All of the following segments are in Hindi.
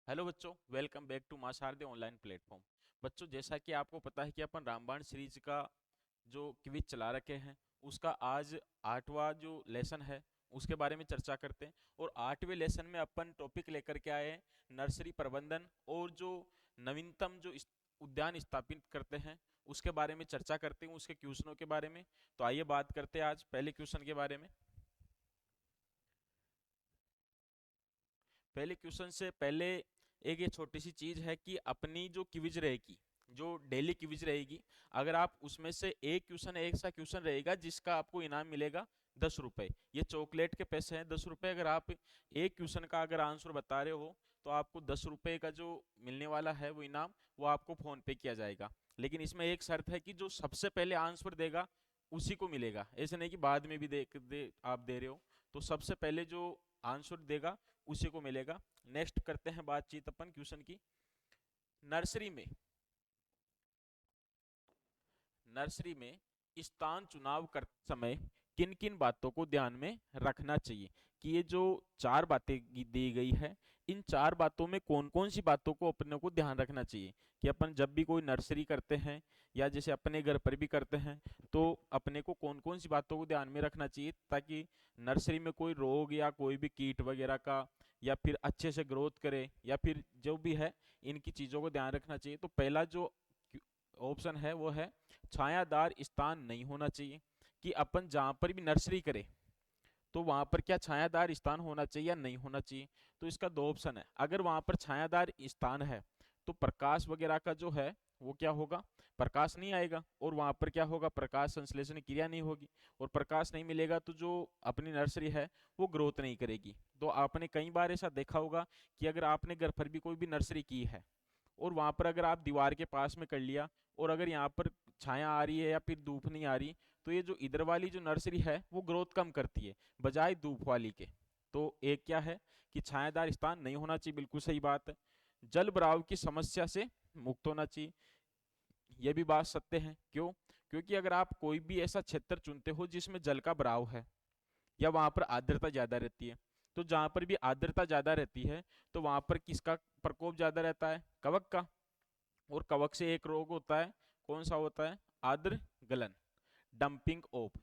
हेलो बच्चों, वेलकम बैक टू मां शारदे ऑनलाइन प्लेटफॉर्म। बच्चों, जैसा कि आपको पता है कि अपन रामबाण सीरीज का जो क्विज चला रखे हैं उसका आज 8वां जो लेसन है उसके बारे में चर्चा करते हैं। और 8वें लेसन में अपन टॉपिक लेकर के आए हैं नर्सरी प्रबंधन और जो नवीनतम जो उद्यान स्थापित करते हैं उसके बारे में चर्चा करते हैं, उसके क्वेश्चनों के बारे में। तो आइए बात करते हैं आज पहले क्वेश्चन के बारे में। पहले क्वेश्चन से पहले एक ये छोटी सी चीज है कि अपनी जो क्विज रहेगी, जो डेली क्विज रहेगी, अगर आप उसमें से एक क्वेश्चन, एक सा क्वेश्चन रहेगा जिसका आपको इनाम मिलेगा 10 रुपए। ये चॉकलेट के पैसे हैं 10 रुपए। अगर आप एक क्वेश्चन का अगर आंसर बता रहे हो तो आपको 10 रुपए का जो मिलने वाला है वो इनाम, वो आपको फोन पे किया जाएगा। लेकिन इसमें एक शर्त है कि जो सबसे पहले आंसर देगा उसी को मिलेगा, ऐसे नहीं कि बाद में भी आप दे रहे हो। तो सबसे पहले जो आंसर देगा उसी को मिलेगा। नेक्स्ट करते हैं बातचीत अपन क्वेश्चन की। नर्सरी में नर्सरी में स्थान चुनाव करते समय किन किन बातों को ध्यान में रखना चाहिए? कि ये जो चार बातें दी गई है, इन चार बातों में कौन कौन सी बातों को अपने को ध्यान रखना चाहिए कि अपन जब भी कोई नर्सरी करते हैं या जैसे अपने घर पर भी करते हैं तो अपने को कौन कौन सी बातों को ध्यान में रखना चाहिए ताकि नर्सरी में कोई रोग या कोई भी कीट वगैरह का या फिर अच्छे से ग्रोथ करे या फिर जो भी है, इनकी चीजों को ध्यान रखना चाहिए। तो पहला जो ऑप्शन है वो है छायादार स्थान नहीं होना चाहिए। कि अपन जहां पर भी नर्सरी करें तो वहां पर क्या छायादार स्थान होना चाहिए या नहीं होना चाहिए? तो इसका दो ऑप्शन है। अगर वहां पर छायादार स्थान है तो प्रकाश वगैरह का जो है वो क्या होगा, प्रकाश नहीं आएगा और वहां पर क्या होगा, प्रकाश संश्लेषण क्रिया नहीं होगी। और प्रकाश नहीं मिलेगा तो जो अपनी नर्सरी है वो ग्रोथ नहीं करेगी। तो आपने कई बार ऐसा देखा होगा कि अगर आपने घर पर भी कोई भी नर्सरी की है और वहां पर अगर आप दीवार के पास में कर लिया और अगर यहाँ पर छाया आ रही है या फिर धूप नहीं आ रही, तो ये जो इधर वाली जो नर्सरी है वो ग्रोथ कम करती है बजाय धूप वाली के। तो एक क्या है कि छायादार स्थान नहीं होना चाहिए, बिल्कुल सही बात है। जल भराव की समस्या से मुक्त होना चाहिए, ये भी बात सत्य है। क्यों? क्योंकि अगर आप कोई भी ऐसा क्षेत्र चुनते हो जिसमें जल का भराव है या वहां पर आर्द्रता ज्यादा रहती है, तो जहां पर भी आर्द्रता ज्यादा रहती है तो वहां पर किसका प्रकोप ज्यादा रहता है? कवक का। और कवक से एक रोग होता है, कौन सा होता है? आर्द्र गलन, डंपिंग ऑफ।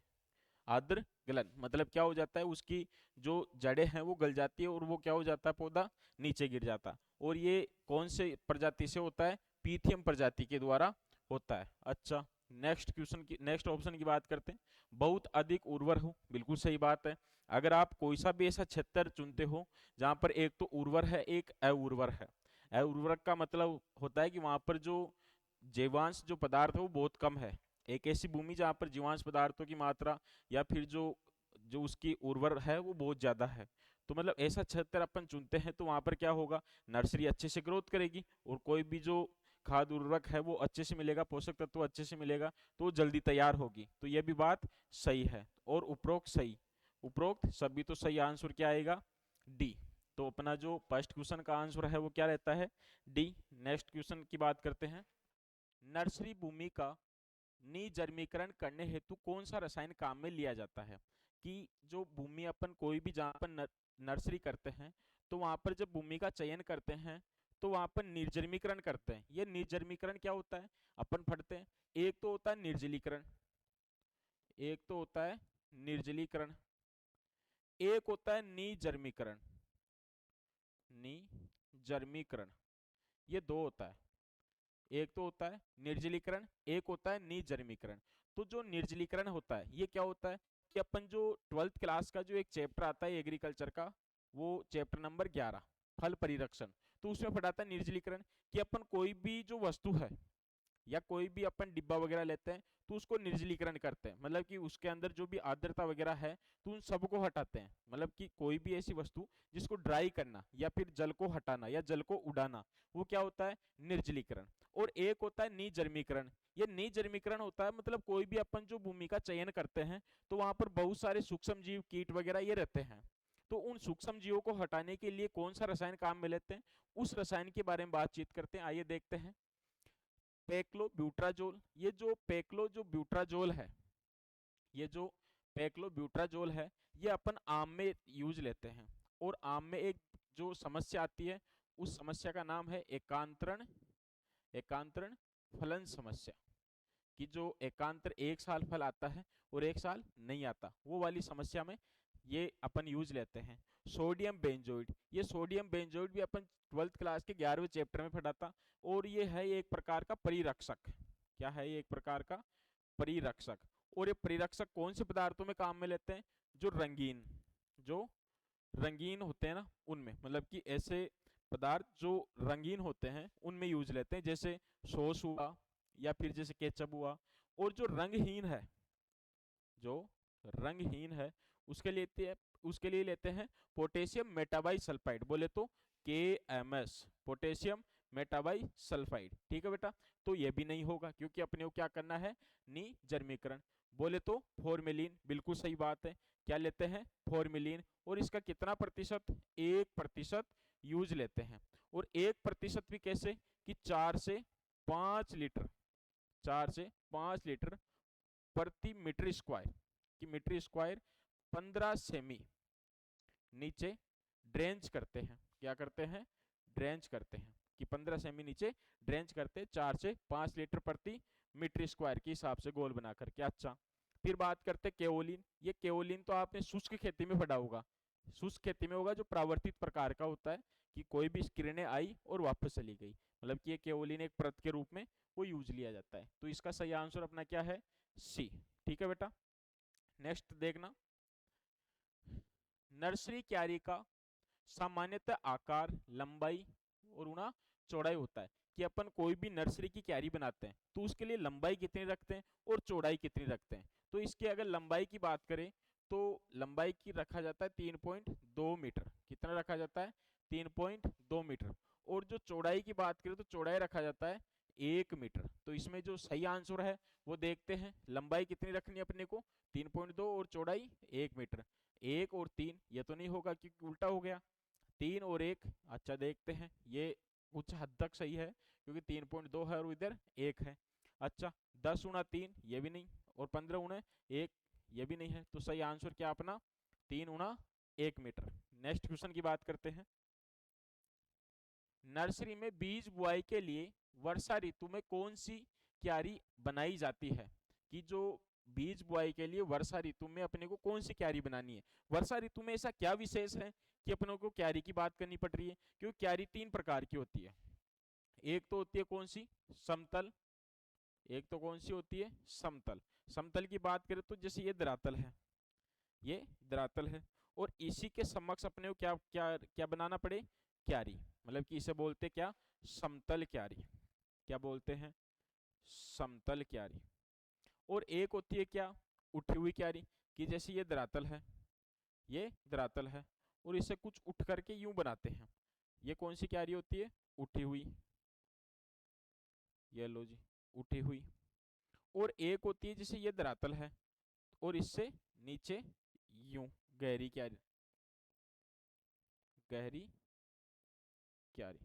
आर्द्र गलन मतलब क्या हो जाता है, उसकी जो जड़ें हैं वो गल जाती है और वो क्या हो जाता है, पौधा नीचे गिर जाता है। और ये कौन से प्रजाति से होता है? पीथियम प्रजाति के द्वारा होता है। अच्छा, नेक्स्ट ऑप्शन की बात करते हैं। बहुत अधिक उर्वर हो, बिल्कुल सही बात है। अगर आप कोई सा भी ऐसा क्षेत्र चुनते हो जहां पर एक तो उर्वर है एक अउर्वर है। अउर्वरक का मतलब होता है कि वहां पर जो जीवांश जो पदार्थ है वो बहुत कम है। एक ऐसी भूमि जहां पर जीवांश पदार्थों की मात्रा या फिर जो जो उसकी उर्वर है वो बहुत ज्यादा है। तो मतलब ऐसा क्षेत्र अपन चुनते हैं तो वहां पर क्या होगा, नर्सरी अच्छे से ग्रोथ करेगी और कोई भी जो खाद उर्वरक है वो अच्छे से मिलेगा, पोषक तत्व अच्छे से मिलेगा, तो वो जल्दी तैयार होगी। तो ये भी बात सही है और उपरोक्त सही, उपरोक्त सभी तो सही। आंसर क्या आएगा? डी। तो अपना जो फर्स्ट क्वेश्चन का आंसर है वो क्या रहता है? डी। नेक्स्ट क्वेश्चन की बात करते हैं। नर्सरी भूमि का निजर्मीकरण करने हेतु कौन सा रसायन काम में लिया जाता है? कि जो भूमि अपन कोई भी जहाँ पर नर्सरी करते हैं तो वहां पर जब भूमि का चयन करते हैं तो वहां पर निर्जमीकरण करते हैं। ये निर्जमीकरण क्या होता है अपन पढ़ते हैं। एक तो होता है निर्जलीकरण, एक तो होता है निर्जलीकरण, एक होता है निजर्मीकरण। निजर्मीकरण ये दो होता है। एक तो होता है निर्जलीकरण, एक होता है निजर्मीकरण। तो जो निर्जलीकरण होता है ये क्या होता है कि अपन जो 12th क्लास का जो एक चैप्टर आता है एग्रीकल्चर का, वो चैप्टर नंबर 11 फल परिरक्षण, तो उसमें पढ़ाता है निर्जलीकरण। कि अपन कोई भी जो वस्तु है या कोई भी अपन डिब्बा वगैरह लेते हैं तो उसको निर्जलीकरण करते हैं, मतलब कि उसके अंदर जो भी आर्द्रता वगैरह है तो उन सबको हटाते हैं। मतलब कि कोई भी ऐसी वस्तु जिसको ड्राई करना या फिर जल को हटाना या जल को उड़ाना, वो क्या होता है? निर्जलीकरण। और एक होता है निजर्मीकरण। ये निजर्मीकरण होता है मतलब कोई भी अपन जो भूमि का चयन करते हैं तो वहां पर बहुत सारे सूक्ष्म जीव कीट वगैरह ये रहते हैं। तो उन सूक्ष्म जीवों को हटाने के लिए कौन सा रसायन काम में लेते हैं, उस रसायन के बारे में बातचीत करते हैं। आइए देखते हैं। पेक्लोब्यूट्राजोल। ये जो पेक्लो जो ब्यूट्राजोल है, ये जो पेक्लोब्यूट्राजोल है, ये अपन आम में यूज लेते हैं। और आम में एक जो समस्या आती है उस समस्या का नाम है एकांतरण एकांतरण फलन समस्या। कि जो एकांतर एक साल फल आता है और एक साल नहीं आता, वो वाली समस्या में ये अपन यूज लेते हैं। सोडियम बेंजोइड, ये सोडियम बेंजोइड भी अपन 12th क्लास के 11वें चैप्टर में पढ़ा था। और ये है एक प्रकार का परिरक्षक। क्या है ये? एक प्रकार का परिरक्षक। और ये परिरक्षक कौन से पदार्थों में काम में लेते हैं? जो रंगीन होते हैं ना, उनमें, मतलब कि ऐसे पदार्थ जो रंगीन होते हैं उनमें यूज लेते हैं, जैसे सॉस हुआ या फिर जैसे केचप हुआ। और जो रंगहीन है उसके लिए लेते हैं पोटेशियम मेटाबाई सल्फाइड, बोले तो KMS, पोटेशियम मेटाबाई सल्फाइड। ठीक है बेटा, तो ये भी नहीं होगा क्योंकि अपने को क्या करना है? निर्जमीकरण। बोले तो फॉर्मेलिन, बिल्कुल सही बात है। क्या लेते हैं? फॉर्मेलिन। और इसका कितना प्रतिशत? 1% यूज लेते हैं। और 1% भी कैसे? कि 4 से 5 लीटर 4 से 5 लीटर प्रति मीटर स्क्वायर, कि मीटर स्क्वायर 15 सेमी नीचे ड्रेंच करते हैं। क्या करते हैं? ड्रेंच करते हैं, कि 15 सेमी नीचे ड्रेंच करते हैं 4 से 5 लीटर प्रति मीटर स्क्वायर के हिसाब से गोल बना करके। अच्छा, फिर बात करते हैं केओलिन। ये केओलिन तो आपने शुष्क खेती में पढ़ा होगा। शुष्क खेती में होगा, जो प्रावर्तित प्रकार का होता है, कि कोई भी किरणें आई और वापस चली गई, मतलब कि ये केओलिन एक परत के रूप में वो यूज लिया जाता है। तो इसका सही आंसर अपना क्या है? सी। ठीक है बेटा, नेक्स्ट देखना। नर्सरी क्यारी का सामान्यतः आकार, लंबाई और उना चौड़ाई होता है। कि अपन कोई भी नर्सरी की क्यारी बनाते हैं तो उसके लिए लंबाई कितनी रखते हैं और चौड़ाई कितनी रखते हैं। तो इसके अगर लंबाई की बात करें तो लंबाई की रखा जाता है 3.2 मीटर। कितना रखा जाता है? 3.2 मीटर। और जो चौड़ाई की बात करें तो चौड़ाई रखा जाता है 1 मीटर। तो इसमें जो सही आंसर है वो देखते हैं। लंबाई कितनी रखनी है अपने को? 3.2 और चौड़ाई 1 मीटर। 1 और 3 ये तो नहीं होगा क्योंकि उल्टा हो गया। 3 और 1, अच्छा देखते हैं, ये कुछ हद तक सही है क्योंकि 3.2 है और इधर 1 है। अच्छा, 10 गुणा 3 ये भी नहीं, और 15 गुणा 1 ये भी नहीं है। तो सही आंसर क्या अपना? 3 गुणा 1 मीटर। नेक्स्ट क्वेश्चन की बात करते हैं। नर्सरी में बीज बुआई के लिए वर्षा ऋतु में कौन सी क्यारी बनाई जाती है? कि जो बीज बुआई के लिए वर्षा ऋतु में अपने को कौन सी क्यारी बनानी है? वर्षा ऋतु में ऐसा क्या विशेष है कि अपनों को क्यारी की बात करनी पड़ रही है? क्योंकि क्यारी 3 प्रकार की होती है। एक तो होती है कौन सी? समतल। एक तो कौन सी होती है? समतल। समतल की बात करें तो जैसे ये धरातल है, ये धरातल है, और इसी के समक्ष अपने को क्या क्या क्या बनाना पड़े? क्यारी। मतलब कि इसे बोलते क्या? समतल क्यारी। क्या बोलते हैं? समतल क्यारी। और एक होती है क्या? उठी हुई क्यारी। कि जैसे ये धरातल है, ये धरातल है, और इसे कुछ उठ करके यूं बनाते हैं। ये कौन सी क्यारी होती है? उठी हुई। ये लो जी, उठी हुई। और एक होती है जैसे ये धरातल है और इससे नीचे यूं गहरी क्यारी, गहरी क्यारी,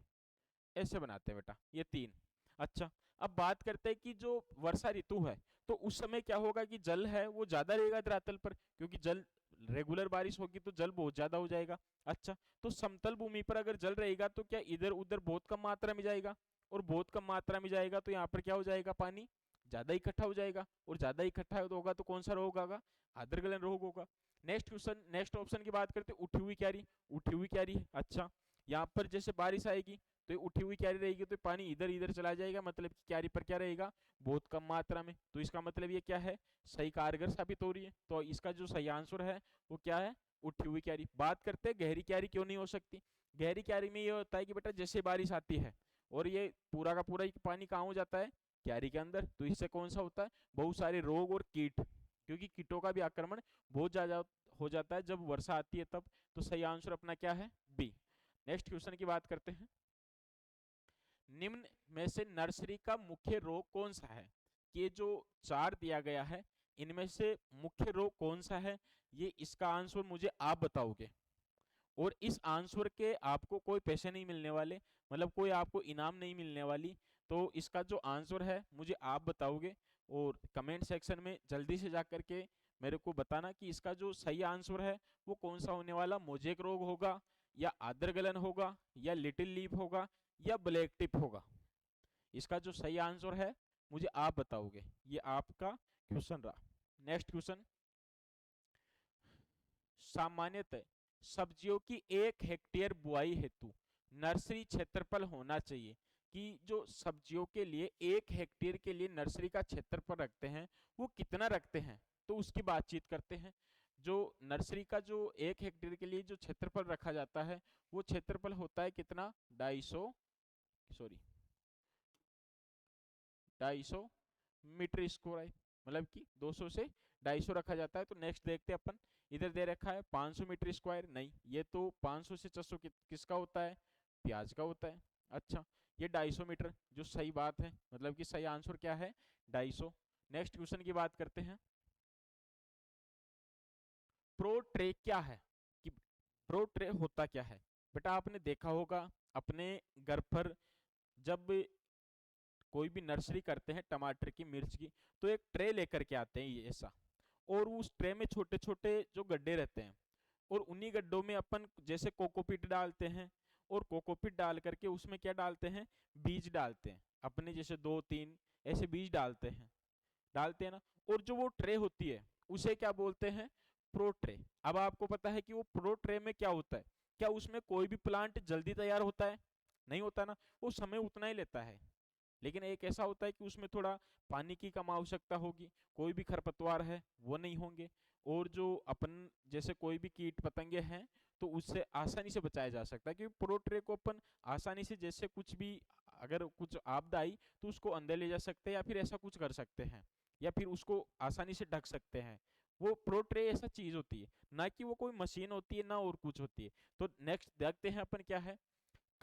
ऐसे बनाते हैं बेटा, ये 3। अच्छा, अब बात करते हैं कि जो वर्षा ऋतु है तो उस समय क्या होगा कि जल है वो ज्यादा रहेगा धरातल पर, क्योंकि जल रेगुलर बारिश होगी तो जल बहुत ज्यादा हो जाएगा। अच्छा, तो समतल भूमि पर अगर जल रहेगा तो क्या इधर उधर बहुत कम मात्रा में जाएगा, और बहुत कम मात्रा में जाएगा तो यहाँ पर क्या हो जाएगा? पानी ज्यादा इकट्ठा हो जाएगा, और ज्यादा इकट्ठा होगा तो कौन सा रोग होगा? आर्द्र गलन रोग होगा। नेक्स्ट क्वेश्चन, नेक्स्ट ऑप्शन की बात करते हैं, उठी हुई क्यारी। उठी हुई क्यारी है। अच्छा, यहाँ पर जैसे बारिश आएगी तो ये उठी हुई क्यारी रहेगी तो पानी इधर इधर चला जाएगा, मतलब कि क्यारी पर क्या रहेगा? बहुत कम मात्रा में। तो इसका मतलब ये क्या है? सही कारगर साबित हो रही है। तो इसका जो सही आंसर है वो क्या है? उठी हुई क्यारी। बात करते हैं गहरी क्यारी क्यों नहीं हो सकती। गहरी क्यारी में ये होता है कि बेटा जैसे बारिश आती है और ये पूरा का पूरा पानी कहाँ हो जाता है? क्यारी के अंदर। तो इससे कौन सा होता है? बहुत सारे रोग और कीट, क्योंकि कीटों का भी आक्रमण बहुत ज्यादा हो जाता है जब वर्षा आती है तब। तो सही आंसर अपना क्या है? बी। नेक्स्ट क्वेश्चन की बात करते हैं। निम्न में से नर्सरी का मुख्य रोग कौन सा है? ये जो 4 दिया गया है इनमें से मुख्य रोग कौन सा है? ये इसका आंसर मुझे आप बताओगे, और इस आंसर के आपको कोई पैसे नहीं मिलने वाले, मतलब कोई आपको इनाम नहीं मिलने वाली। तो इसका जो आंसर है मुझे आप बताओगे, और कमेंट सेक्शन में जल्दी से जाकर के मेरे को बताना कि इसका जो सही आंसर है वो कौन सा होने वाला? मोजेक रोग होगा, या आद्रगलन होगा, या लिटिल लीफ होगा, या ब्लैक टिप होगा? इसका जो सही आंसर है मुझे आप बताओगे। ये आपका क्वेश्चन रहा। नेक्स्ट क्वेश्चन, सामान्यतः सब्जियों की 1 हेक्टेयर बुआई हेतु नर्सरी क्षेत्रफल होना चाहिए, कि जो सब्जियों के लिए 1 हेक्टेयर के लिए नर्सरी का क्षेत्रफल रखते हैं वो कितना रखते हैं, तो उसकी बातचीत करते हैं। जो नर्सरी का जो 1 हेक्टेयर के लिए जो क्षेत्रफल रखा जाता है वो क्षेत्रफल होता है कितना, 250 मीटर स्क्वायर, मतलब कि 200 से 250 रखा जाता है। तो नेक्स्ट देखते हैं अपन, इधर दे रखा है 500 मीटर स्क्वायर, नहीं ये तो 500 से 400 किसका होता है, प्याज का होता है। अच्छा, ये 250 मीटर, जो सही बात है, मतलब कि सही आंसर क्या है, 250। नेक्स्ट क्वेश्चन की बात करते हैं, प्रो ट्रे क्या है, कि प्रो ट्रे होता क्या है? बेटा आपने देखा होगा अपने घर पर जब कोई भी नर्सरी करते हैं टमाटर की, मिर्च की, तो एक ट्रे लेकर के आते हैं ये ऐसा, और उस ट्रे में छोटे छोटे जो गड्ढे रहते हैं, और उन्हीं गड्ढों में अपन जैसे कोकोपीट डालते हैं, और कोकोपीट डाल करके उसमें क्या डालते हैं, बीज डालते हैं, अपने जैसे 2-3 ऐसे बीज डालते हैं ना। और जो वो ट्रे होती है उसे क्या बोलते हैं, प्रो ट्रे। अब आपको पता है कि वो प्रो ट्रे में क्या होता है, क्या उसमें कोई भी प्लांट जल्दी तैयार होता है, नहीं होता ना, वो समय उतना ही लेता है। लेकिन एक ऐसा होता है कि उसमें थोड़ा पानी की कम आवश्यकता होगी, कोई भी खरपतवार है वो नहीं होंगे, और जो अपन जैसे कोई भी कीट पतंगे हैं तो उससे आसानी से बचाया जा सकता है, क्योंकि प्रो ट्रे को अपन आसानी से, जैसे कुछ भी अगर कुछ आपदा आई तो उसको अंदर ले जा सकते हैं, या फिर ऐसा कुछ कर सकते हैं, या फिर उसको आसानी से ढक सकते हैं। वो प्रो ट्रे ऐसा चीज होती है, ना कि वो कोई मशीन होती है, ना और कुछ होती है। तो नेक्स्ट देखते हैं अपन क्या है,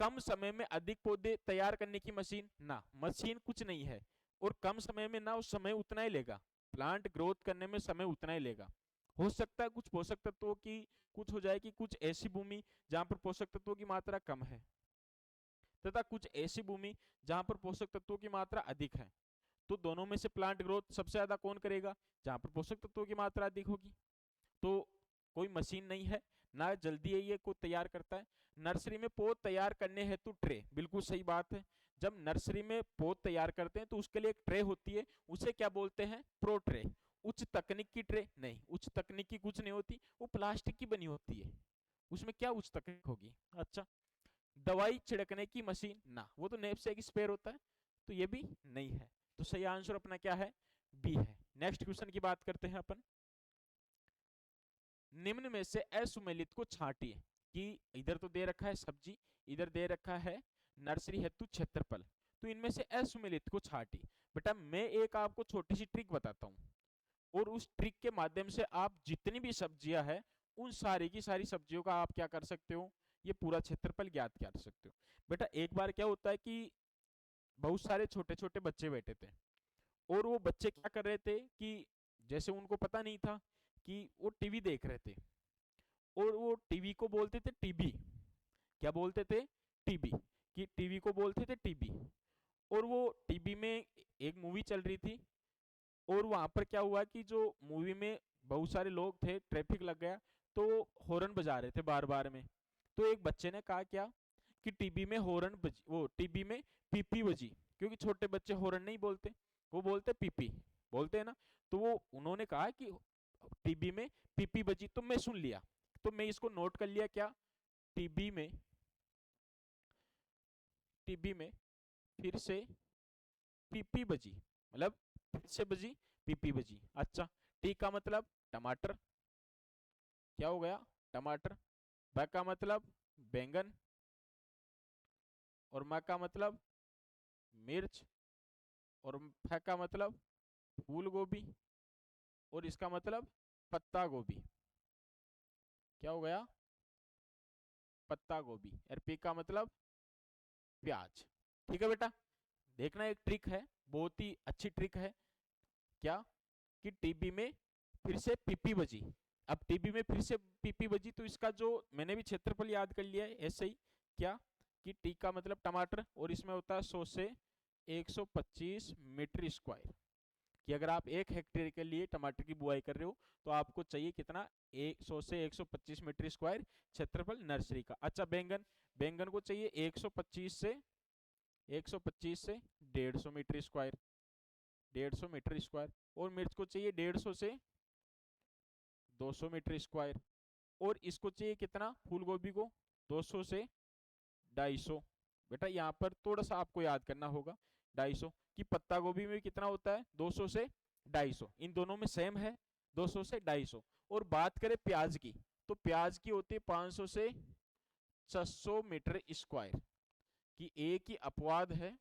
कम समय में अधिक पौधे तैयार करने की मशीन, ना मशीन कुछ नहीं है, और कम समय में ना, उस समय उतना ही लेगा, प्लांट ग्रोथ करने में समय उतना ही लेगा। हो सकता है कुछ पोषक तत्वों की कुछ हो जाए कि कुछ ऐसी भूमि जहां पर पोषक तत्वों की मात्रा कम है, तथा कुछ ऐसी भूमि जहां पर पोषक तत्वों की मात्रा अधिक है। तो दोनों में से प्लांट ग्रोथ सबसे ज्यादा कौन करेगा, जहां पर पोषक तत्वों की मात्रा अधिक होगी। तो कोई मशीन नहीं है, ना जल्दी है ये को तैयार करता है। नर्सरी में पौध तैयार करने हेतु ट्रे, बिल्कुल सही बात है। जब नर्सरी में पौध तैयार करते हैं तो उसके लिए एक ट्रे होती है, उसे क्या बोलते हैं, प्रो ट्रे। उच्च तकनीक की ट्रे नहीं, उच्च तकनीक की कुछ नहीं होती, वो प्लास्टिक की बनी होती है, उसमें क्या उच्च तकनीक होगी। अच्छा, दवाई छिड़कने की मशीन, ना वो तो नेप से एक स्पेयर होता है, तो ये भी नहीं है। तो सही आंसर अपना क्या है, बी है। नेक्स्ट क्वेश्चन की बात करते हैं अपन, निम्न में से असुमेलित को छांटिए, कि इधर तो दे रखा है सब्जी, इधर दे रखा है नर्सरी हेतु क्षेत्रफल, तो इनमें से असुमेलित को छांटिए। बेटा मैं एक आपको छोटी सी ट्रिक बताता हूँ, और उस ट्रिक के माध्यम से आप जितनी भी सब्जियां हैं उन सारी की सारी सब्जियों का आप क्या कर सकते हो, ये पूरा क्षेत्रफल ज्ञात कर सकते हो। बेटा एक बार क्या होता है कि बहुत सारे छोटे छोटे बच्चे बैठे थे, और वो बच्चे क्या कर रहे थे कि जैसे उनको पता नहीं था कि वो टीवी देख रहे थे, और वो टीवी को बोलते थे टीबी, क्या बोलते थे, टीबी, कि टीवी को बोलते थे टीबी। और वो टीबी में एक मूवी चल रही थी, और वहां पर क्या हुआ कि जो मूवी में बहुत सारे लोग थे, ट्रैफिक लग गया, तो हॉर्न बजा रहे थे बार बार में। तो एक बच्चे ने कहा क्या, कि टीबी में हॉर्न बजी, वो टीबी में पीपी बजी, क्योंकि छोटे बच्चे हॉर्न नहीं बोलते, वो बोलते पीपी, बोलते हैं ना। तो वो उन्होंने कहा कि टीबी में पीपी बजी, तो मैं सुन लिया, तो मैं इसको नोट कर लिया क्या, टीबी में, टीबी में फिर से पीपी बजी, मतलब फिर से बजी, पीपी बजी। अच्छा, टी का मतलब टमाटर, क्या हो गया, टमाटर। ब का मतलब बैंगन, और म का मतलब मिर्च, और फ का मतलब फूल गोभी, और इसका मतलब पत्ता गोभी, क्या हो गया, पत्ता गोभी। और पी का मतलब प्याज। ठीक है बेटा, देखना एक ट्रिक है, बहुत ही अच्छी ट्रिक है, क्या, कि टीबी में फिर से पीपी बजी। अब टीबी में फिर से पीपी बजी, तो इसका जो मैंने भी क्षेत्रफल याद कर लिया है ऐसे ही, क्या, कि टी का मतलब टमाटर, और इसमें होता है 100 से 125 मीटर स्क्वायर, कि अगर आप 1 हेक्टेयर के लिए टमाटर की बुआई कर रहे हो तो आपको चाहिए कितना, 100 से 125 मीटर स्क्वायर क्षेत्रफल नर्सरी का। अच्छा, बैंगन, बैंगन को चाहिए 125 से 150 मीटर स्क्वायर, 150 मीटर स्क्वायर। और मिर्च को चाहिए 150 से 200 मीटर स्क्वायर। और इसको चाहिए कितना, फूल गोभी को 200 से 250। बेटा यहाँ पर थोड़ा सा आपको याद करना होगा, 250 कि पत्ता गोभी में कितना होता है, 200 से 250, इन दोनों में सेम है, 200 से 250। और बात करें प्याज की, तो प्याज की होती है 500 से 600 मीटर स्क्वायर, कि एक ही अपवाद है,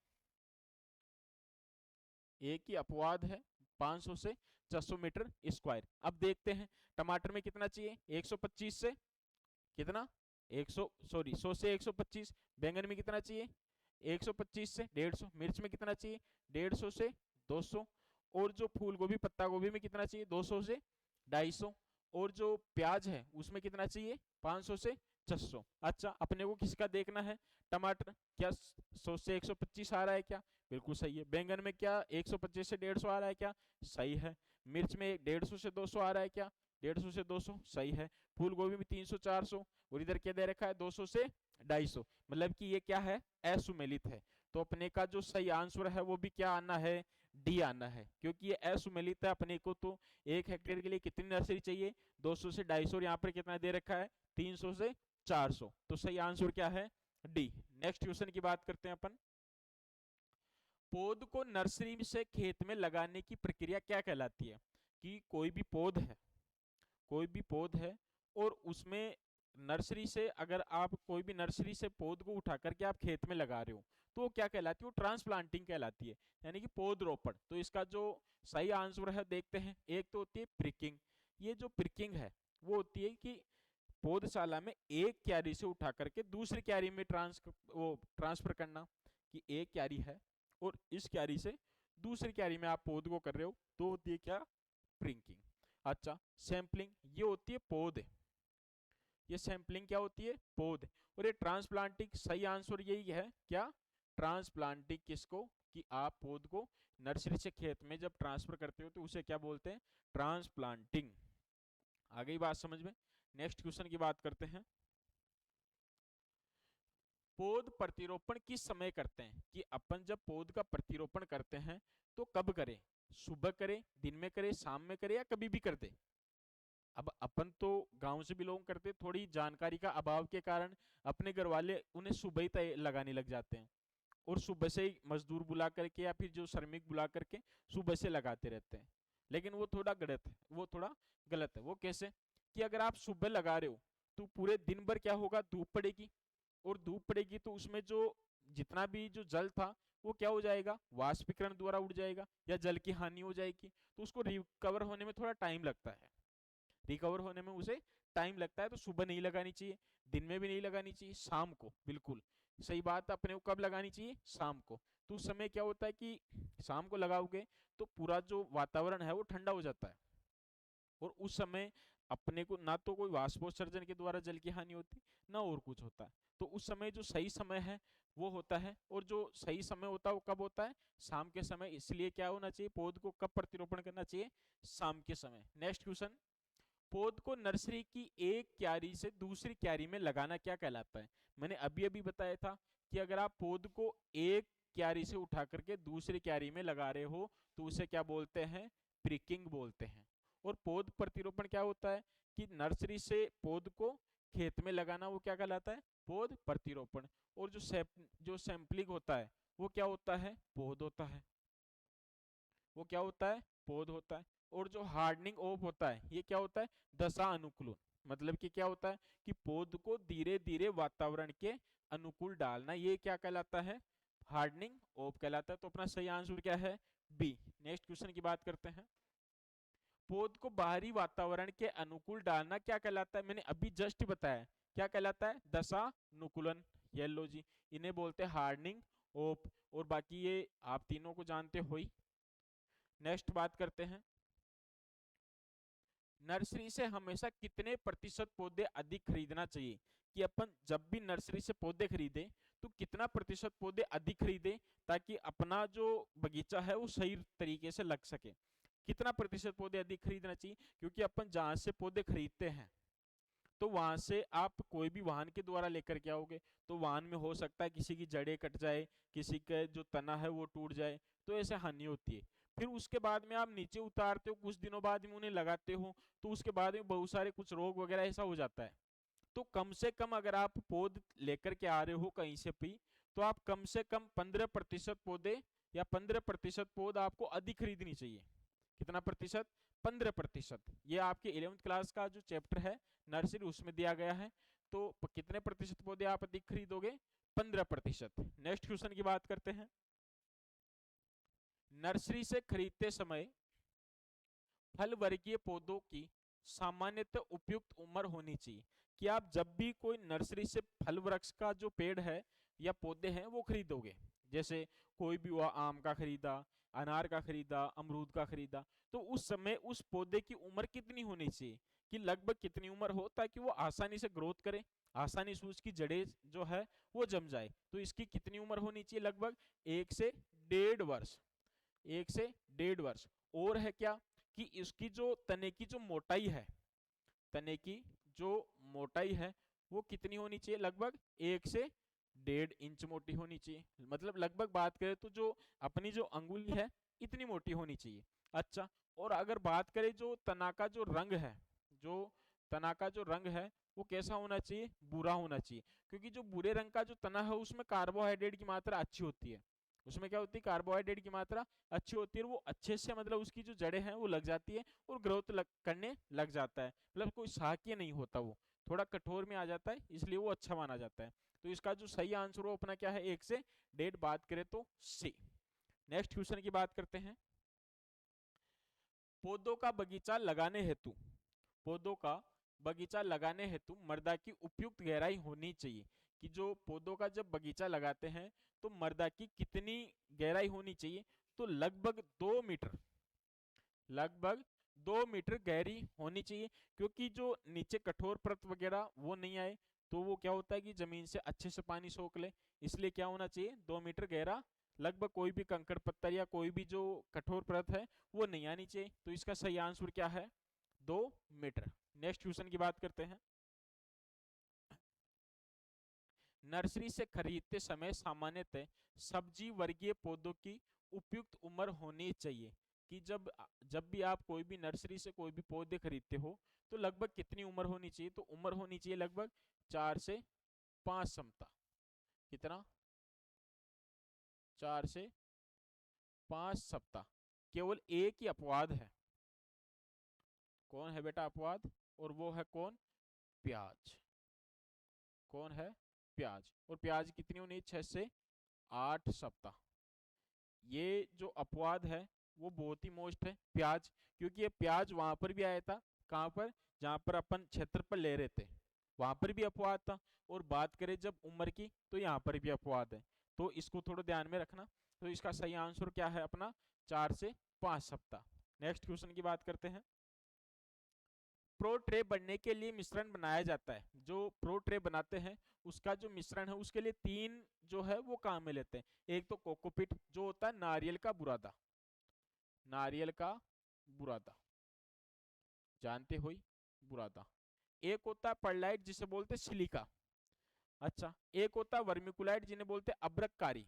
एक ही अपवाद है, 500 से 600 मीटर स्क्वायर। अब देखते हैं टमाटर में कितना चाहिए, 125 से कितना, 100 से 125। बैंगन में कितना चाहिए, 125 से 150। मिर्च में कितना चाहिए, 150 से 200। और जो फूल गोभी पत्ता गोभी में कितना चाहिए, 200 से 250। और जो प्याज है उसमें कितना चाहिए, 500 से 600। अच्छा, अपने को किसका देखना है, टमाटर, क्या 100 से 125 आ रहा है क्या, बिल्कुल सही है। बैंगन में क्या 125 से 150 आ रहा है क्या, सही है। मिर्च में 150 से 200 आ रहा है क्या, 150 से 200, सही है। फूल गोभी में 300 400, और इधर क्या दे रखा है, 200 से 250, मतलब कि ये क्या है, असुमेलित है। तो अपने का जो सही आंसर है वो भी क्या आना है, डी आना है, क्योंकि ये असुमेलित है। अपने को तो 1 हेक्टेयर के लिए कितनी नर्सरी चाहिए, 200 से 250, और यहाँ पर कितना दे रखा है, 300 से 400। तो सही आंसर क्या है, डी। नेक्स्ट क्वेश्चन की बात करते हैं अपन। पौध को नर्सरी से खेत में लगाने की प्रक्रिया क्या कहलाती है, कि कोई भी पौध है, कोई भी पौध है और उसमें नर्सरी से, अगर आप कोई भी नर्सरी से पौध को उठा करके आप खेत में लगा रहे हो तो वो क्या कहलाती है, वो ट्रांसप्लांटिंग कहलाती है, यानी कि पौधरोपण। तो इसका जो सही आंसर है देखते हैं। एक तो होती है प्रिकिंग, ये जो प्रिकिंग है वो होती है कि पौधशाला में एक क्यारी से उठा करके दूसरी क्यारी में ट्रांसफर करना, कि एक क्यारी है और इस क्यारी से दूसरी क्यारी में आप पौध को कर रहे हो, तो होती है क्या, प्रिकिंग। अच्छा, सैंपलिंग, ये होती है पौध, ये सैंपलिंग क्या होती है, पौध। और ये ट्रांसप्लांटिंग, सही आंसर यही है, क्या, ट्रांसप्लांटिंग किसको, कि आप पौध को नर्सरी से खेत में जब ट्रांसफर करते हो तो उसे क्या बोलते हैं, ट्रांसप्लांटिंग। आ गई बात समझ में। नेक्स्ट क्वेश्चन की बात करते हैं। पौध प्रतिरोपण किस समय करते हैं, कि अपन जब पौध का प्रतिरोपण करते हैं तो कब करें, सुबह करें, दिन में करें, शाम में करें, या कभी भी कर दे। अब अपन तो गांव से बिलोंग करते, थोड़ी जानकारी का अभाव के कारण अपने घर वाले उन्हें सुबह ही तय लगाने लग जाते हैं, और सुबह से ही मजदूर बुला करके या फिर जो श्रमिक बुला करके सुबह से लगाते रहते हैं। लेकिन वो थोड़ा गलत है, वो थोड़ा गलत है। वो कैसे, कि अगर आप सुबह लगा रहे हो तो पूरे दिन भर क्या होगा, धूप पड़ेगी, और धूप पड़ेगी तो उसमें जो जितना भी जो जल था वो क्या हो जाएगा, वाष्पीकरण द्वारा उड़ जाएगा या जल की हानि हो जाएगी, तो उसको रिकवर होने में थोड़ा टाइम लगता है, रिकवर होने में उसे टाइम लगता है। तो सुबह नहीं लगानी चाहिए, दिन में भी नहीं लगानी चाहिए, शाम को, बिल्कुल सही बात। अपने को कब लगानी चाहिए, शाम को। तो उस समय क्या होता है कि शाम को लगाओगे तो पूरा जो वातावरण है वो ठंडा हो जाता है, और उस समय अपने को ना तो कोई वाष्पोत्सर्जन के द्वारा जल की हानि होती, ना और कुछ होता है। तो उस समय जो सही समय है वो होता है, और जो सही समय होता है वो कब होता है, शाम के समय। इसलिए क्या होना चाहिए, पौध को कब प्रतिरोपण करना चाहिए, शाम के समय। नेक्स्ट क्वेश्चन, पौध को नर्सरी की एक क्यारी से दूसरी क्यारी में लगाना क्या कहलाता है। मैंने अभी अभी बताया था कि अगर आप पौध को एक क्यारी से उठा करके दूसरी क्यारी में लगा रहे हो तो उसे क्या बोलते हैं, प्रिकिंग बोलते हैं। और पौध प्रतिरोपण क्या होता है, कि नर्सरी से पौध को खेत में लगाना, वो क्या कहलाता है, पौध प्रतिरोपण। और जो सैंपलिंग होता है वो क्या होता है, पौध होता है, वो क्या होता है, पौध होता है। और जो हार्डनिंग ऑफ होता है ये क्या होता है, दशा अनुकूलन, मतलब कि क्या होता है कि पौध को धीरे धीरे वातावरण के अनुकूल डालना, ये क्या कहलाता है, हार्डनिंग ऑफ कहलाता है। तो अपना सही आंसर क्या है, बी। नेक्स्ट क्वेश्चन की बात करते हैं। पौध को बाहरी वातावरण के अनुकूल डालना क्या कहलाता है, मैंने अभी जस्ट बताया, क्या कहलाता है, दशा नुकूलन। ये लो जी, इन्हें बोलते हैं हार्डनिंग ऑफ। और बाकी ये आप तीनों को जानते हो ही। नेक्स्ट बात करते हैं, नर्सरी से हमेशा कितने प्रतिशत पौधे अधिक खरीदना चाहिए, कि अपन जब भी नर्सरी से पौधे खरीदे तो कितना प्रतिशत पौधे अधिक खरीदे ताकि अपना जो बगीचा है वो सही तरीके से लग सके। कितना प्रतिशत पौधे अधिक खरीदना चाहिए, क्योंकि अपन जहां से पौधे खरीदते हैं तो वहां से आप कोई भी वाहन के द्वारा लेकर के आओगे, तो वाहन में हो सकता है किसी की जड़ें कट जाए, किसी का जो तना है वो टूट जाए, तो ऐसे हानि होती है। फिर उसके बाद में आप नीचे उतारते हो, कुछ दिनों बाद में उन्हें लगाते हो, तो उसके बाद में बहुत सारे कुछ रोग वगैरह ऐसा हो जाता है। तो कम से कम अगर आप पौध लेकर के आ रहे हो कहीं से भी, तो आप कम से कम 15% पौधे या 15% पौध आपको अधिक खरीदनी चाहिए। कितना प्रतिशत? 15%। ये आपके 11वीं क्लास का जो चैप्टर है नर्सरी, उसमें दिया गया है। तो कितने प्रतिशत पौधे आप अधिक खरीदोगे? 15%। नेक्स्ट क्वेश्चन की बात करते हैं। नर्सरी से खरीदते समय फल वर्गीय पौधों की सामान्यतः उपयुक्त उम्र होनी चाहिए। कि आप जब भी कोई नर्सरी से फल वृक्ष का जो पेड़ है या पौधे हैं वो खरीदोगे, जैसे कोई भी हुआ, आम का खरीदा, अनार का खरीदा, अमरूद का खरीदा, तो उस समय उस पौधे की उम्र कितनी होनी चाहिए, कि लगभग कितनी उम्र हो, ताकि वो आसानी से ग्रोथ करे, आसानी से उसकी जड़ें जो है वो जम जाए। तो इसकी कितनी उम्र होनी चाहिए? लगभग 1 से 1.5 वर्ष। 1 से 1.5 वर्ष। और है क्या कि इसकी जो तने की जो मोटाई है, तने की जो मोटाई है वो कितनी होनी चाहिए? लगभग 1 से 1.5 इंच मोटी होनी चाहिए। मतलब लगभग बात करें तो जो अपनी जो अंगुली है इतनी मोटी होनी चाहिए। अच्छा, और अगर बात करें जो तना का जो रंग है, जो तना का जो रंग है वो कैसा होना चाहिए? भूरा होना चाहिए। क्योंकि जो भूरे रंग का जो तना है उसमें कार्बोहाइड्रेट की मात्रा अच्छी होती है। उसमें क्या होती है? कार्बोहाइड्रेट की मात्रा अच्छी होती है, वो अच्छे से मतलब उसकी जो जड़ें हैं वो लग जाती है और ग्रोथ करने लग जाता है। मतलब कोई शाकीय नहीं होता, वो थोड़ा कठोर में आ जाता है, इसलिए वो अच्छा माना जाता है। तो इसका जो सही आंसर हो अपना क्या है? 1 से 1.5 बात करें तो सी। नेक्स्ट क्वेश्चन की बात करते हैं। पौधों का बगीचा लगाने हेतु, पौधों का बगीचा लगाने हेतु मृदा की उपयुक्त गहराई होनी चाहिए। कि जो पौधों का जब बगीचा लगाते हैं तो मृदा की कितनी गहराई होनी चाहिए? तो लगभग 2 मीटर, लगभग 2 मीटर गहरी होनी चाहिए। क्योंकि जो नीचे कठोर परत वगैरह वो नहीं आए, तो वो क्या होता है कि जमीन से अच्छे से पानी सोख ले, इसलिए क्या होना चाहिए? 2 मीटर गहरा। लगभग कोई भी कंकड़ पत्थर या कोई भी जो कठोर परत है वो नहीं आनी चाहिए। तो इसका सही आंसर क्या है? 2 मीटर। नेक्स्ट क्वेश्चन की बात करते हैं। नर्सरी से खरीदते समय सामान्यतः सब्जी वर्गीय पौधों की उपयुक्त उम्र होनी चाहिए। कि जब जब भी आप कोई भी नर्सरी से कोई भी पौधे खरीदते हो तो लगभग कितनी उम्र होनी चाहिए? तो उम्र होनी चाहिए लगभग 4 से 5 सप्ताह। कितना? 4 से 5 सप्ताह। केवल एक ही अपवाद है। कौन है बेटा अपवाद? और वो है कौन? प्याज। कौन है? प्याज। और प्याज कितनी होनी? 6 से 8 सप्ताह। ये जो अपवाद है वो बहुत ही मोस्ट है, प्याज। क्योंकि ये प्याज वहां पर भी आया था, कहां पर? जहां पर अपन क्षेत्र पर ले रहे थे, वहां पर भी अपवाद था। और बात करें जब उम्र की, तो यहाँ पर भी अपवाद है। तो इसको थोड़ा ध्यान में रखना। तो इसका सही आंसर क्या है अपना? 4 से 5 सप्ताह। नेक्स्ट क्वेश्चन की बात करते हैं। प्रो ट्रे बनने के लिए मिश्रण बनाया जाता है। जो प्रो ट्रे बनाते हैं उसका जो मिश्रण है उसके लिए 3 जो है वो काम में लेते हैं। एक तो कोकोपीट जो होता है नारियल का बुरादा, नारियल का बुरादा, जानते हो ही, बुरादा। एक होता है परलाइट जिसे बोलते हैं सिलिका। अच्छा, एक होता है वर्मिकुलाइट जिन्हें बोलते हैं अब्रककारी।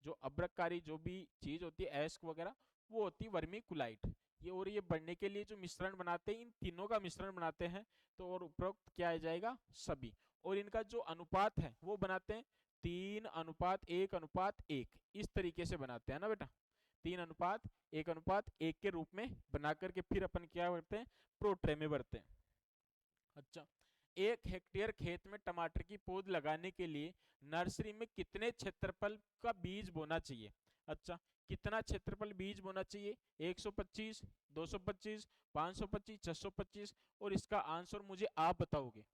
जो अब्रककारी जो भी चीज होती है एस्क वगैरह, वो होती है वर्मिकुलाइट। ये और ये बनने के लिए जो मिश्रण बनाते हैं, इन तीनों का मिश्रण बनाते हैं। तो और उपरोक्त क्या आ जाएगा? सभी। और इनका जो अनुपात है वो बनाते हैं 3:1:1। इस तरीके से बनाते हैं ना बेटा, 3:1:1 के रूप में बना करके फिर अपन क्या करते हैं? प्रोट्रे में भरते हैं। अच्छा, 1 हेक्टेयर खेत में टमाटर की पौध लगाने के लिए नर्सरी में कितने क्षेत्रफल का बीज बोना चाहिए? अच्छा, कितना क्षेत्रफल बीज बोना चाहिए? 125, 225, 525, 625। और इसका आंसर मुझे आप बताओगे,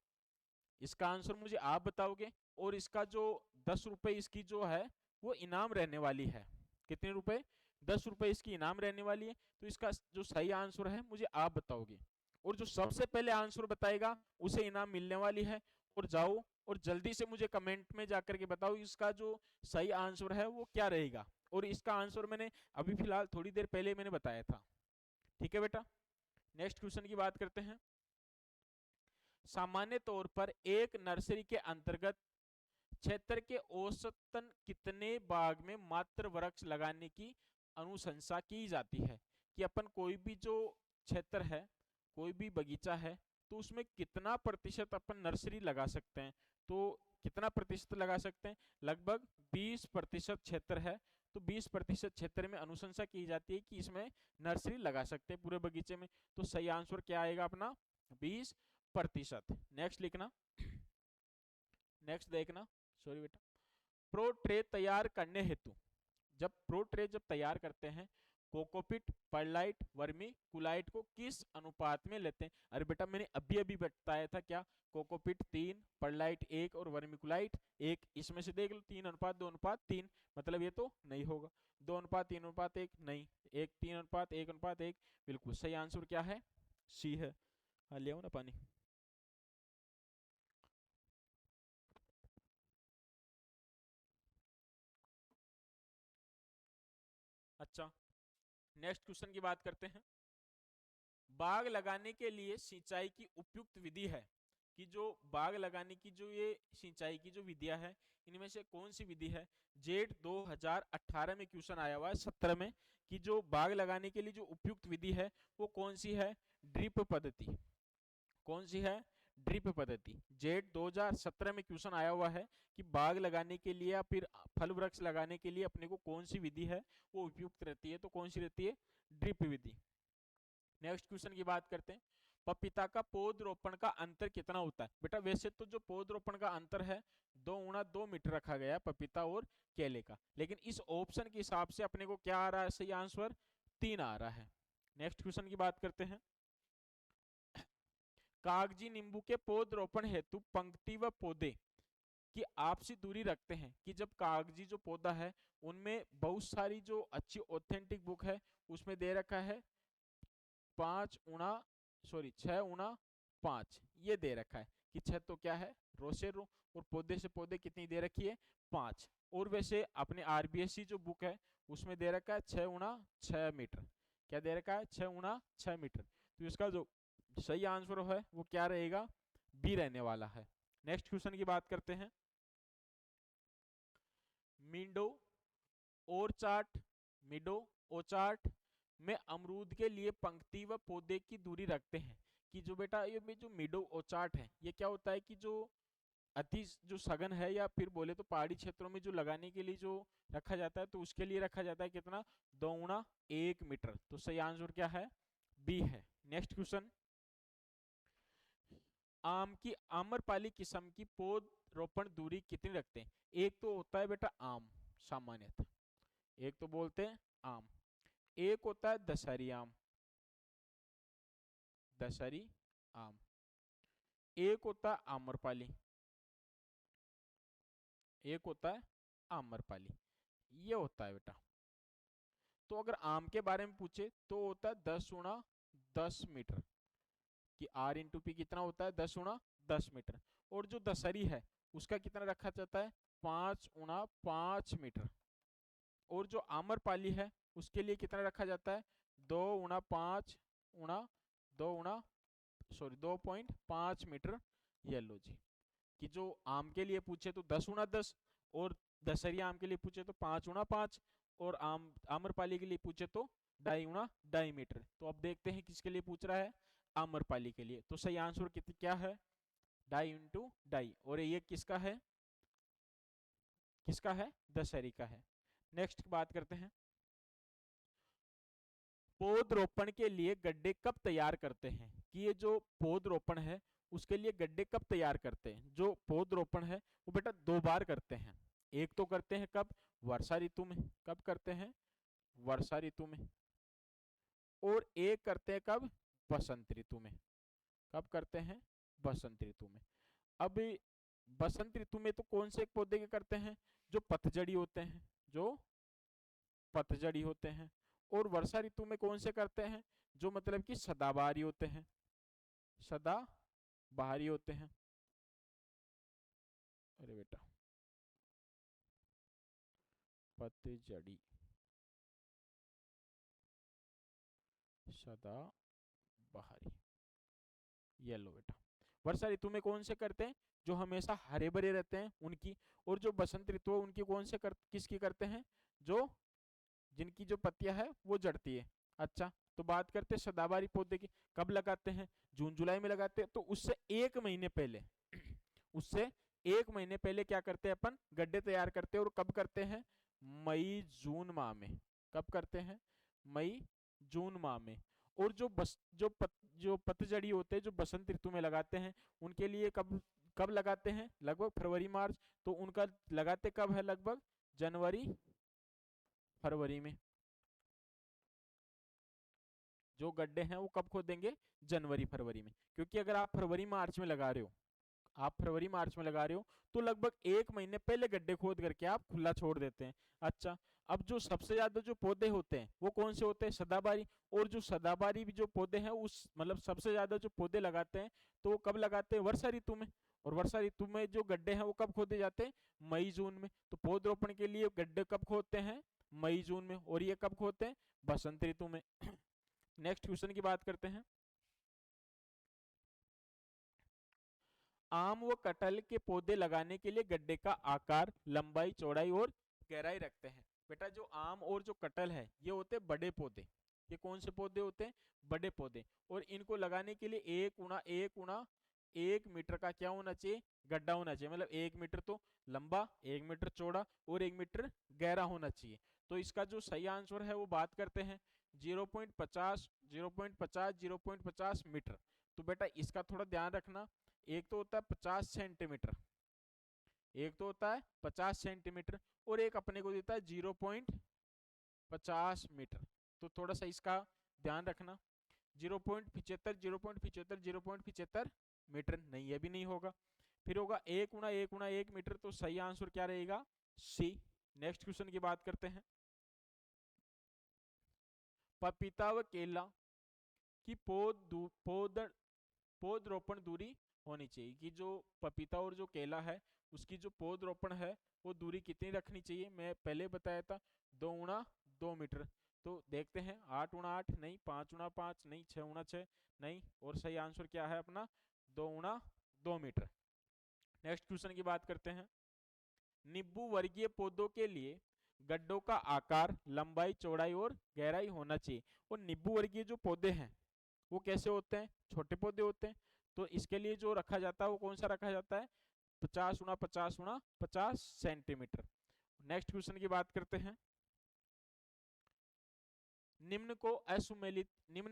इसका आंसर मुझे आप बताओगे। और इसका जो 10 रुपए इसकी जो है वो इनाम रहने वाली है। कितने रुपए? 10 रुपए इसकी इनाम रहने वाली है। तो इसका जो सही आंसर है मुझे आप बताओगे। और जो सबसे पहले आंसर बताएगा उसे इनाम मिलने वाली है। और जाओ और जल्दी से मुझे कमेंट में जाकर के बताओ इसका जो सही आंसर है वो क्या रहेगा। और इसका आंसर मैंने अभी फिलहाल थोड़ी देर पहले मैंने बताया था। ठीक है बेटा। नेक्स्ट क्वेश्चन की बात करते हैं। सामान्य तौर पर एक नर्सरी के अंतर्गत क्षेत्र के औसतन कितने बाग में मात्र वृक्ष लगाने की अनुशंसा की जाती है? कि अपन कोई भी जो क्षेत्र है, कोई भी बगीचा है, तो उसमें कितना प्रतिशत अपन नर्सरी लगा सकते हैं? तो कितना प्रतिशत लगा सकते हैं? लगभग 20% क्षेत्र है, तो 20% क्षेत्र में अनुशंसा की जाती है कि इसमें नर्सरी लगा सकते हैं पूरे बगीचे में। तो सही आंसर क्या आएगा अपना? 20%। नेक्स्ट लिखना, नेक्स्ट देखना, सॉरी बेटा। प्रो ट्रे तैयार करने हेतु, जब प्रो ट्रे जब तैयार करते हैं, कोकोपिट, परलाइट, वर्मी कुलाइट को किस अनुपात में लेते हैं? अरे बेटा मैंने अभी अभी बताया था, क्या? कोकोपिट 3, परलाइट 1 और वर्मिकुलाइट 1। इसमें से देख लो 3:2:3, मतलब ये तो नहीं होगा। 2:3:1 नहीं, 3:1:1। बिल्कुल सही आंसर क्या है? सी है। हाँ ले आओ ना पानी। अच्छा, नेक्स्ट क्वेश्चन की बात करते हैं। बाग लगाने के लिए सिंचाई की उपयुक्त विधि है, कि जो बाग लगाने की जो ये सिंचाई की जो विधियां है, इनमें से कौन सी विधि है? जेट 2018 में क्वेश्चन आया हुआ है 17 में, कि जो बाग लगाने के लिए जो उपयुक्त विधि है वो कौन सी है? ड्रिप पद्धति। कौन सी है? ड्रिप पद्धति। जेट 2017 में क्वेश्चन आया हुआ है कि बाग लगाने के लिए या फिर फल वृक्ष लगाने के लिए अपने को कौन सी विधि है वो उपयुक्त रहती है? तो कौन सी रहती है? ड्रिप विधि। नेक्स्ट क्वेश्चन की बात करते हैं। पपीता का पौधरोपण का अंतर कितना होता है? बेटा वैसे तो जो पौधरोपण का अंतर है 2x2 मीटर रखा गया है पपीता और केले का, लेकिन इस ऑप्शन के हिसाब से अपने को क्या आ रहा है? सही आंसर 3 आ रहा है। नेक्स्ट क्वेश्चन की बात करते हैं। कागजी नींबू के पौधरोपण हेतु पंक्ति व पौधे की आपसी दूरी रखते हैं, कि जब कागजी जो पौधा है उनमें बहुत सारी जो अच्छी ऑथेंटिक बुक है उसमें दे रखा है 6x5 ये दे रखा है, कि 6 तो क्या है? रो से रो, और पौधे से पौधे कितनी दे रखी है? 5। और वैसे अपने आरबीएससी जो बुक है उसमें दे रखा है 6x6 मीटर। क्या दे रखा है? 6x6 metre. तो इसका जो सही आंसर है वो क्या रहेगा? बी रहने वाला है। नेक्स्ट क्वेश्चन की बात करते हैं। मिडो ओरचार्ट, मिडो ओचार्ट में अमरूद के लिए पंक्ति व पौधे की दूरी रखते हैं, कि जो बेटा ये जो मिडो ओचार्ट है ये क्या होता है? कि जो अति जो सघन है या फिर बोले तो पहाड़ी क्षेत्रों में जो लगाने के लिए जो रखा जाता है, तो उसके लिए रखा जाता है कितना? 2x1 metre. तो सही आंसर क्या है? बी है। Next question. आम की आम्रपाली किस्म की पौध रोपण दूरी कितनी रखते हैं? एक तो होता है बेटा आम सामान्यतः, एक तो बोलते हैं आम, एक होता है दशहरी आम, दशहरी आम, एक होता है आम्रपाली, एक होता है आम्रपाली। ये होता है बेटा। तो अगर आम के बारे में पूछे तो होता है 10x10 मीटर, कि R/P कितना होता है? 10x10 metre. और जो दशहरी है उसका कितना रखा जाता है? 5x5 metre. और जो आम्रपाली है उसके लिए कितना रखा जाता है? 2x5 ये लो जी। कि जो आम के लिए पूछे तो 10x10, और दशहरी आम के लिए पूछे तो 5x5, और आम्रपाली के लिए पूछे तो 2.5x2 मीटर। तो अब देखते हैं किसके लिए पूछ रहा है? आम्रपाली के लिए। तो सही आंसर कितनी क्या है? 2.5x2। और ये किसका है? किसका है? दशहरी का है। नेक्स्ट बात करते हैं। पौधरोपण के लिए गड्ढे कब तैयार करते हैं? कि ये जो पौधरोपण है उसके लिए गड्ढे कब तैयार करते हैं? जो पौधरोपण है वो बेटा 2 बार करते हैं। एक तो करते हैं कब? वर्षा ऋतु में। कब करते हैं? वर्षा ऋतु में। और एक करते हैं कब? बसंत ऋतु में। कब करते हैं? बसंत ऋतु में। अब बसंत ऋतु में तो कौन से पौधे के करते हैं? जो पतझड़ी होते हैं, जो पतझड़ी होते हैं। और वर्षा ऋतु में कौन से करते हैं? जो मतलब कि सदाबहारी होते हैं, सदा बाहरी होते हैं। अरे बेटा पतझड़ी सदाबहारी। ये लो बेटा, वर्षा ऋतु में कौन से करते हैं, जो हमेशा हरे भरे रहते हैं उनकी, और जो बसंत ऋतु है उनकी कौन से किसकी करते हैं, जो जिनकी जो पत्तियां है वो जड़ती है। अच्छा, तो बात करते हैं सदाबहारी पौधे की, कब लगाते हैं, जून जुलाई में लगाते हैं। तो उससे एक महीने पहले उससे एक महीने पहले क्या करते हैं अपन, गड्ढे तैयार करते हैं। और कब करते हैं, मई जून माह में। कब करते हैं, मई जून माह में। और जो पतझड़ी होते हैं, जो बसंत ऋतु में लगाते हैं, उनके लिए कब कब लगाते हैं, लगभग फरवरी मार्च। तो उनका लगाते कब है, लगभग जनवरी फरवरी में। जो गड्ढे हैं वो कब खोदेंगे, जनवरी फरवरी में। क्योंकि अगर आप फरवरी मार्च में लगा रहे हो, आप फरवरी मार्च में लगा रहे हो, तो लगभग एक महीने पहले गड्ढे खोद करके आप खुला छोड़ देते हैं। अच्छा, अब जो सबसे ज्यादा जो पौधे होते हैं वो कौन से होते हैं, सदाबहारी। और जो सदाबहारी भी जो पौधे हैं, उस मतलब सबसे ज्यादा जो पौधे लगाते हैं, तो वो कब लगाते हैं, वर्षा ऋतु में। और वर्षा ऋतु में जो गड्ढे हैं वो कब खोदे जाते हैं, मई जून में। तो पौधरोपण के लिए गड्ढे कब खोदते हैं, मई जून में। और ये कब खोदते हैं, बसंत ऋतु में। नेक्स्ट क्वेश्चन की बात करते हैं। आम व कटहल के पौधे लगाने के लिए गड्ढे का आकार, लंबाई, चौड़ाई और गहराई रखते हैं। बेटा, जो आम और जो कटहल है ये होते हैं बड़े पौधे। ये कौन से पौधे होते हैं, बड़े पौधे। और इनको लगाने के लिए 1 × 1 × 1 मीटर का क्या होना चाहिए, गड्ढा होना चाहिए। मतलब 1 मीटर तो लंबा, 1 मीटर चौड़ा और 1 मीटर गहरा होना चाहिए। तो इसका जो सही आंसर है वो बात करते हैं 0.50 0.50 0.50 मीटर। तो बेटा इसका थोड़ा ध्यान रखना, एक तो होता है 50 सेंटीमीटर, एक तो होता है 50 सेंटीमीटर, और एक अपने को देता है 0.50 मीटर। तो थोड़ा सा इसका ध्यान रखना। 0.75 0.75 0.75 मीटर नहीं, ये भी नहीं होगा। फिर होगा 1 × 1 × 1 मीटर। तो सही आंसर क्या रहेगा, सी। नेक्स्ट क्वेश्चन की बात करते हैं। पपीता व केला की पौधरोपण दूरी होनी चाहिए, कि जो पपीता और जो केला है उसकी जो पौधरोपण है वो दूरी कितनी रखनी चाहिए। मैं पहले बताया था 2 × 2 मीटर। तो देखते हैं 8 × 8 नहीं, 5 × 5 नहीं, 6 × 6 नहीं, और सही आंसर क्या है अपना 2 × 2 मीटर। नेक्स्ट क्वेश्चन की बात करते हैं। नींबू वर्गीय पौधों के लिए गड्ढों का आकार, लंबाई, चौड़ाई और गहराई होना चाहिए। और नींबू वर्गीय जो पौधे हैं वो कैसे होते हैं, छोटे पौधे होते हैं। तो इसके लिए जो रखा जाता है वो कौन सा रखा जाता है, 50 × 50 × 50 सेंटीमीटर। नेक्स्ट क्वेश्चन की बात करते हैं। निम्न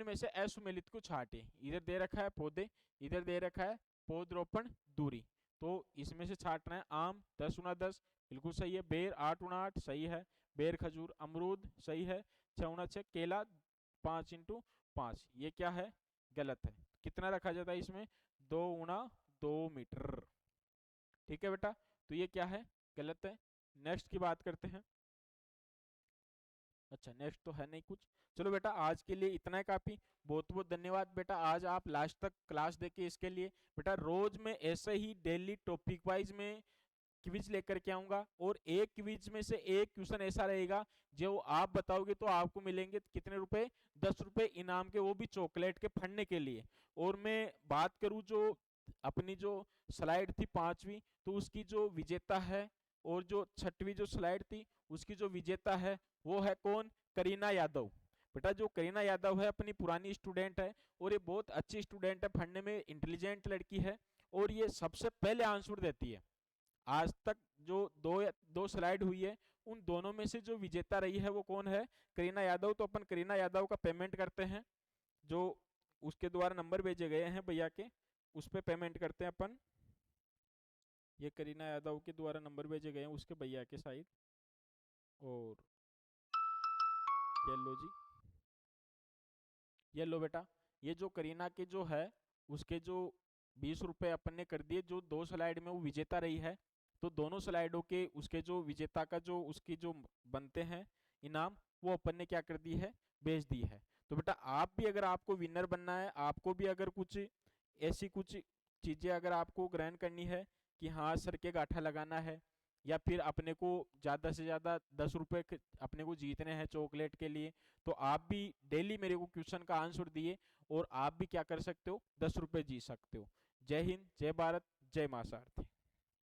में से असुमेलित को छांटे। इधर दे रखा है पौधे, इधर दे रखा है पौधरोपण दूरी। तो इसमें से छांटना है। आम 10 × 10 बिल्कुल सही है। बेर 8 × 8 सही है। बेर, खजूर, अमरूद सही है। 6 × 6 केला, 5 × 5 ये क्या है, गलत है। कितना रखा जाता है इसमें, 2 × 2 मीटर। ठीक है बेटा, तो ये क्या है, गलत है। नेक्स्ट की बात करते हैं। अच्छा, नेक्स्ट तो है नहीं कुछ। चलो बेटा, आज के लिए इतना है काफी। बहुत बहुत धन्यवाद बेटा, आज आप लास्ट तक क्लास देखे इसके लिए। बेटा रोज में ऐसे ही डेली टॉपिक वाइज में क्विज लेकर के आऊंगा, और एक क्विज में से एक क्वेश्चन ऐसा रहेगा जो आप बताओगे तो आपको मिलेंगे कितने रुपए, 10 रुपए इनाम के, वो भी चॉकलेट के फंडने के लिए। और मैं बात करूं जो अपनी जो स्लाइड थी 5वीं, तो उसकी जो विजेता है, और जो 6वीं जो स्लाइड थी उसकी जो विजेता है वो है कौन, करीना यादव। बेटा जो करीना यादव है अपनी पुरानी स्टूडेंट है, और ये बहुत अच्छी स्टूडेंट है, पढ़ने में इंटेलिजेंट लड़की है, और ये सबसे पहले आंसर देती है। आज तक जो दो स्लाइड हुई है उन दोनों में से जो विजेता रही है वो कौन है, करीना यादव। तो अपन करीना यादव का पेमेंट करते हैं, जो उसके द्वारा नंबर भेजे गए हैं भैया के, उस पर पेमेंट करते हैं अपन। ये करीना यादव के द्वारा नंबर भेजे गए हैं उसके भैया के साइड। और ये लो जी, ये लो बेटा, ये जो करीना के जो है उसके जो 20 रुपए अपन ने कर दिए, जो 2 स्लाइड में वो विजेता रही है। तो दोनों स्लाइडों के उसके जो विजेता का जो उसकी जो बनते हैं इनाम, वो अपन ने क्या कर दी है, भेज दी है। तो बेटा आप भी अगर आपको विनर बनना है, आपको भी अगर कुछ ऐसी कुछ चीजें अगर आपको ग्रहण करनी है कि हाँ सर के गाठा लगाना है, या फिर अपने को ज़्यादा से ज़्यादा 10 रुपए अपने को जीतने हैं चॉकलेट के लिए। तो आप भी डेली मेरे को क्वेश्चन का आंसर दिए और आप भी क्या कर सकते हो, 10 रुपए जीत सकते हो। जय हिंद, जय भारत, जय मां सारथी।